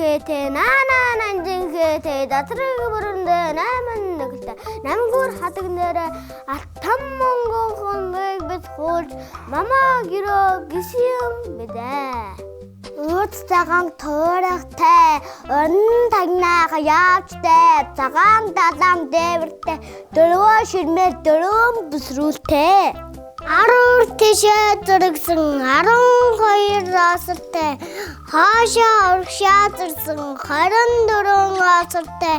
жинхээтэй наанаа жинхээтэй дадрыг бүрэндээ 8 нэгтэй 8-р хадаг нэрэ алтан монгон хонгийг бид хуулж мамаа гэрөө гисэм бидээ. Ууц цагаан тоорохтой орон тагнаага яавчтай цагаан далам дээвэртэй дөрвөө ширмээр дөрвөн бүсрүүлтэй 10 тишээ зургсан 12 асартай хаашаа урагшаа зурсан 24 асартай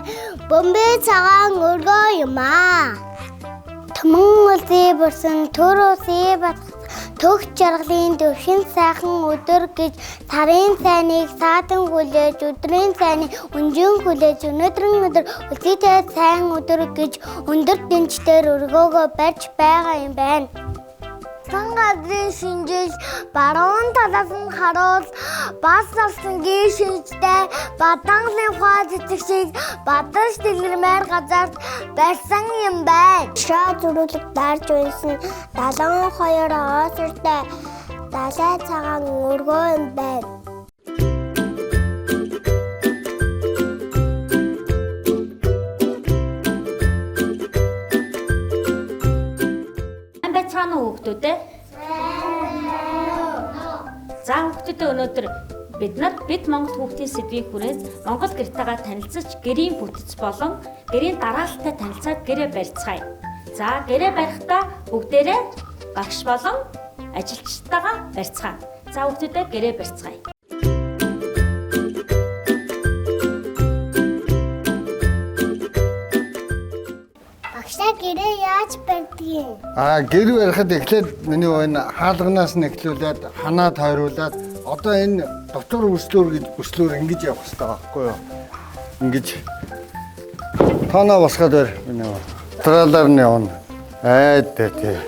бомбей цагаан өргөө юмаа. Томон үлзий бурсан төр усий бат төгс жаргалын төвшин сайхан өдөр гэж сарын сайныг саатан хүлээж өдрийн сайныг өнжин хүлээж өнөөдрийн өдөр үлзийтэй сайн өдөр гэж өндөр дэнчтэр өргөөгөө барьж байгаа юм байна. Гадрын шинжил баруун талаас нь харуул бас авсангийн шинжтэй бадангалын хаа цэцэг бадаж дэлгэрмээр газарт байсан юм байна. Шаа зүрүүлэг дарж байсан 72 оосортой далай цагаан өргөө юм байна. Хүүхдүүдээ. За хүүхдүүдээ өнөөдөр бид Монгол хүүхдийн сэдвийг хүрээд Монгол гэртэйгээ танилцаж гэрийн бүтэц болон гэрийн дараалттай танилцаад гэрээ барьцгаая. За гэрээ барихдаа бүгдээрээ багш болон ажилчтайгаа барьцгаая. За хүүхдүүдээ гэрээ барьцгаая. Гэрээ яаж барьдгийг? Гэр барихад эхлээд миний энэ хаалганаас нь эхлүүлээд ханаа тойруулаад одоо энэ дотор өслөөр ингэж явах хэрэгтэй байхгүй юу? Ингэж тооноо босгоод бэр миний тралаар нь явна. Тий.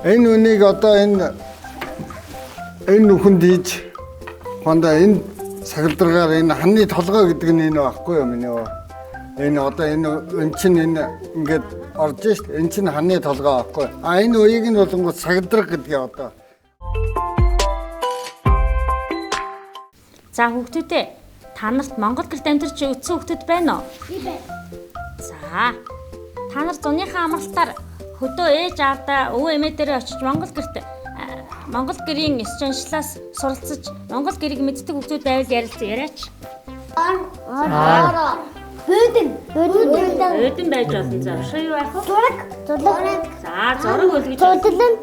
Энэ үнийг одоо энэ нүхэнд хийж хондоо энэ сахилдаргаар энэ ханны толгой гэдэг нь энэ байхгүй юу миний оо. Энэ одоо энэ чинь энэ ингээд орж шít энэ чинь ханны толгой байхгүй. Энэ үеийг нь болонгууд сахилдраг гэдгийг одоо. За хүүхдүүдээ та нарт Монгол гэрт амьдарч өссөн хүүхдүүд байна уу? Байна. За та нар зуныхаа амралтаар хөдөө ээж аавдаа өвөө эмээ дээрээ очиж Монгол гэрийн ёс заншлаас суралцаж Монгол гэрийг мэддэг хүүхдүүд байвал яриач. Өдөн байж болно. За шоо юу байх вэ? Зураг. За зураг үлгэж. Цудлан.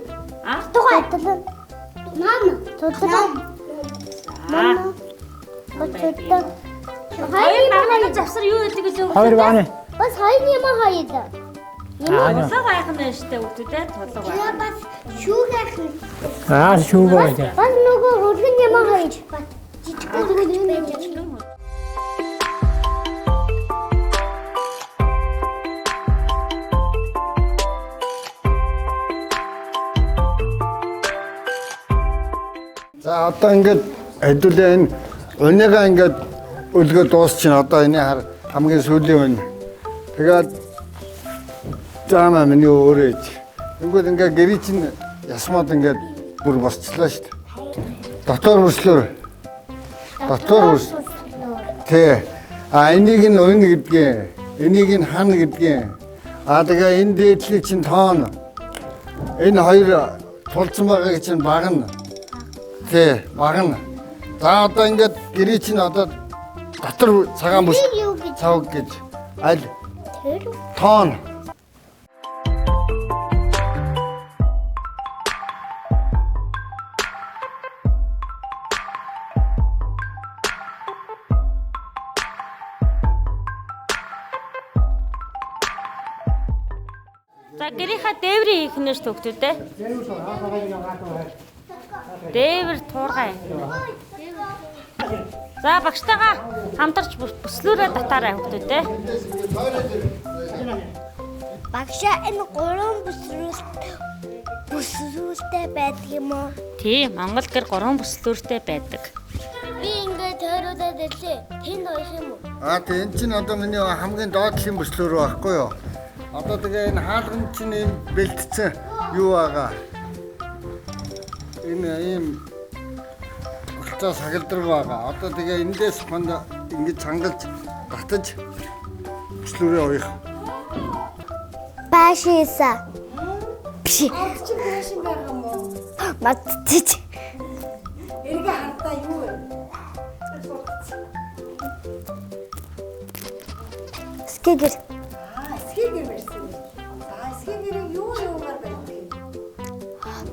Тухай. Цудлан. Хоёр багны завсар юу гэдэг вэ? Хоёр багны. Бас хоёр юм хоёул. Тулга гайхан байна штэ хүүхдүүдээ тулга. Яа бас шүүх ахын. Шүүх байна. Бас нөгөө хөргөн юм хоёул. Жижиг хөргөн байж байна. За одоо ингээд хэдүүлээ энэ өнийгаа ингээд өлгөө дуусчихна. Одоо энэ хамгийн сүүлийн өн. Тэгээд заамаа миний өөрөө ич. Ингээд гэрий чинь ясмаад ингээд бүр босчлаа шүү дээ. Дотор өрслөөр. Тэ. Энийг нь уйн гэдгийг, энийг нь хан гэдгийг. Тэгээ энэ дээдлийн чинь тоон. Энэ хоёр тулцсан байгааг чинь багна. Тэ, багна. За одоо ингээд гэрий чинь одоо дотор цагаан бүс цавг гэж аль тоон. За гэрийнхаа дээврийн хийх нэрс төгтүүдээ. Дээвэр туургай. За багштайгаа хамтарч бүслүүрээ татаарай хүүхдүүдээ. Багшаа энэ 3 бүсрүүлтэй байдаг юм уу? Тийм, Монгол гэр 3 бүслүүртэй байдаг. Би ингээд тойруудад ирлээ. Тэнд ойх юм уу? Тэгээ эн чинь одоо миний хамгийн доотлын бүслүүр байхгүй юу? Одоо тэгээ энэ хаалган чинь ийм бэлтцэн юу байгаа. Энэ ийм болцоо сагалдраг байгаа. Одоо тэгээ эндээс хонд ингэж цангалж татаж бүслүүрээ уях. Башиса. Чи Бэшин байгаа юм уу? матчих. Эргээ хартаа юу вэ? Скигэр. Эсхийгэр барьсан. За эсхийгэрийг юугаар барьдаг?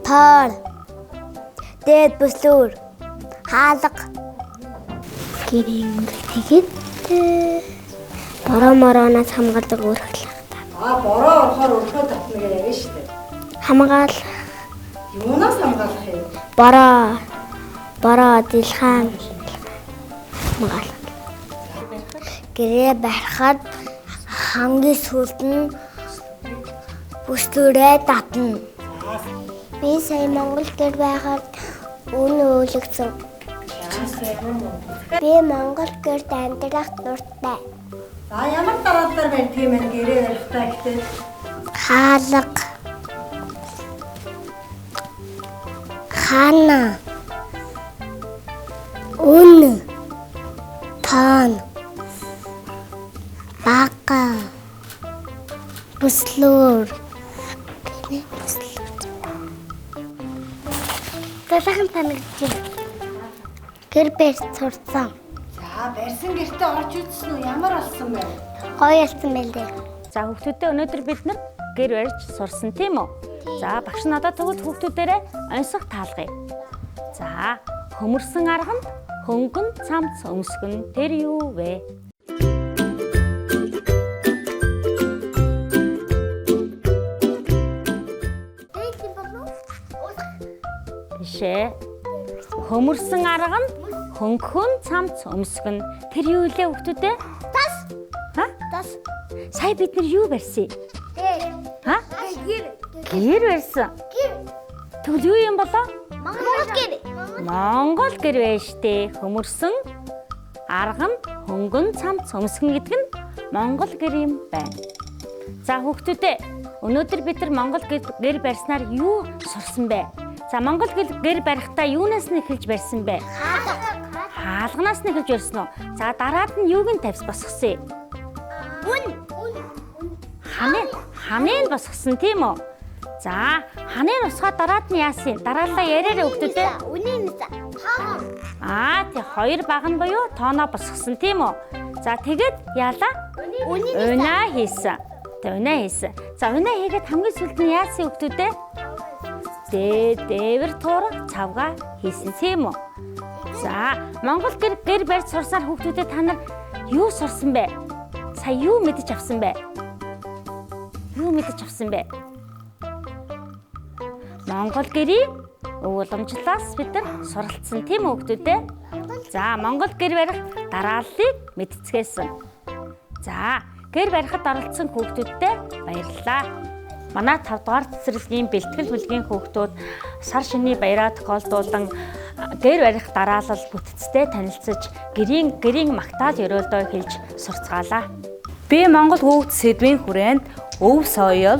Тоор. Дээд бүслүүр. Хаалга. Гэрийн тэгэд бороо мороноос хамгаалдаг өөрчлөлт. Бороо орохоор өрхөө татна гэж яриа шүү дээ. Хамгаал. Юунаас хамгаалах юм? Бороо дэлхан. Хамгаал. Гэрээ барихад хамгийн сүүлд нь бүслүүрээ татна. Би сая Монгол гэр байхад үнэ өөлөгцөн. Би Монгол гэрт амьдрах дуртай. За ямар дараалал байна тийм ээ гэрээ барихтаа ихтэй. Хаалга. Хана. Үнэ. Таан. Бака. Бүслүүр. Талхан танигдчих. Гэр барьж сурсан. За барьсан гэртээ орж үзсэн үү? Ямар болсон бэ? Гоё ялсан байлээ. За хүүхдүүдээ өнөөдөр бид нар гэр барьж сурсан тийм үү? За багш надад тэгвэл хүүхдүүдээрээ онцгой таалгая. За хөмөрсөн арганд хөнгөн цамц өмсгөн тэр юу вэ? Бишээ. Хөмөрсөн арганд хөнгөн цамц өмсгөн тэр юу вэ хүүхдүүдээ? Тас. Ха? Тас. Сая бид нар юу барьсан? Ха? Гэр барьсан. Тэгвэл юу юм болоо? Монгол гэр. Монгол гэр байж тээ. Хөмөрсөн арган хөнгөн цамц өмсгөн гэдэг нь Монгол гэр юм байна. За хүүхдүүдээ өнөөдөр бид нар Монгол гэр барьснаар юу сурсан бэ? За Монгол гэр барихдаа юунаас нь эхэлж барьсан бэ? Хаалганаас нь эхэлж барьсан уу? За дараад нь юуг нь тавьс босгосон? Ханыг босгосон тийм үү? За ханыг босгоод дараад нь яасан? Дараалал яриараа хүүхдүүдээ. Тэг хоёр баган буюу тооноо босгосон тийм үү? За тэгээд яалаа? Унаа хийсэн. Унаа хийсэн. За унаа хийгээд хамгийн сүүлд нь яасан хүүхдүүдээ? Дээвэр туурах цавгаа хийсэн тийм үү? За Монгол гэр барьж сурсаар хүүхдүүдээ та нар юу сурсан бэ? Сая юу мэдэж авсан бэ? Юу мэдэж авсан бэ? Монгол гэрийн уламжлалаас бид нар суралцсан тийм үү хүүхдүүдээ? За Монгол гэр барих дарааллыг мэдцгээсэн. За гэр барихад оролцсон хүүхдүүдтэй баярлалаа. Манай 5 дугаар цэцэрлэгийн бэлтгэл бүлгийн хүүхдүүд сар шиний баяраа тохиолдуулан гэр барих дараалал бүтцтэй танилцж гэрийн магтаал ёроолдоо хэлж сурцгаалаа. Би Монгол хүүхд сэдвийн хүрээнд өв соёл,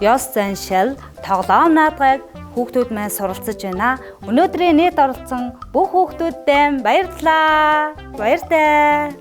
ёс заншил, тоглоом наадгыг хүүхдүүд маань суралцж байна. Өнөөдрийн нийт оролцсон бүх хүүхдүүдтэй баярлалаа. Баяртай.